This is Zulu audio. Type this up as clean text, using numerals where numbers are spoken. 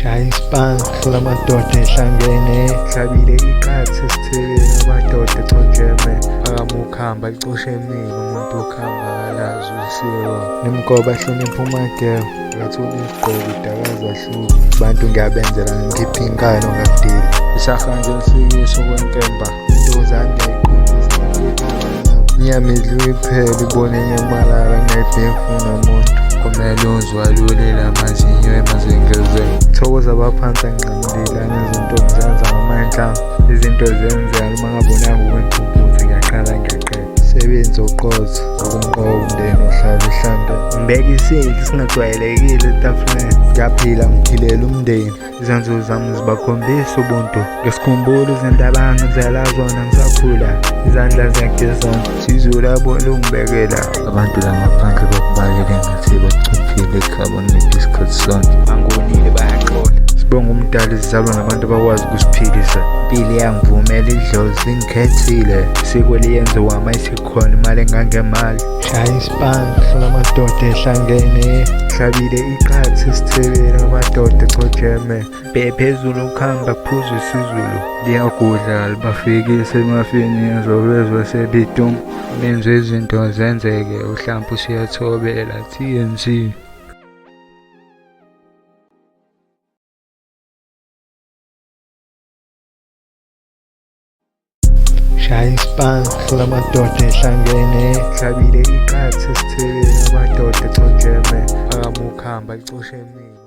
Shaya isipani lamadoda ehlangene, hlabile iqatha esithebeni amadoda ethonjeme. Akamukhamba licishe emile umuntu ukhamba akalazi usiko. Nimgoba hlonipha uMageba, akatholi isigqoko idakaza hluka. Abantu ngiyabenzela ngikhipha inkani ongadili. Isaha nje lisikisho kwenkemba, intozane ngiyayiqondisa. Inyama idliwa iphela ibone inyamalala ngayibhefuna muntu. Kumele uzwalulela amazinyo emazengezweni. Thokoza abaphansi angincamlile nezinto ngizenza ngamandla. Izinto zenzeka uma ngabonanga ukwenkunkuthe ngiyaqala ngiyaqeda. Sebenza uqotho ukumqoka umndeni ohlala ehlanda. Ngibeka isidlo singajwayelekile etafuleni. Ngiyaphila ngiphilela umndeni. Izenzo zami zibakhombisa ubuntu. Ngesikhumbulo izinto abangenzela zona ngisakhula. Izandla ziyagezana sizulu abona ungibekela. Abantu la ngaphandle bakubalele ngathi bacuphile ekhaya isikhathi sonke. Bangonile bayaxola. Sibonga umdali izizalwa nabantu abakwazi ukusiphilisa. Impilo iyangivumela idlozi lingikhethile. Isiko liyenziwa ama isikhona imali engangemali. Shaya isipani lamadoda ehlangene, hlabile iqatha esithebeni amadoda echojeme. Phezulu ukhamba kuphuza isizulu. Liyagudla libafikise emafini ezovezwa sebidum. Benze izinto zenzeke uhlampu usiyathobela TNT. Shaya isipani lamadoda ehlangene, hlabile iqatha esithebeni amadoda echojeme. Akamukhamba licishe emile.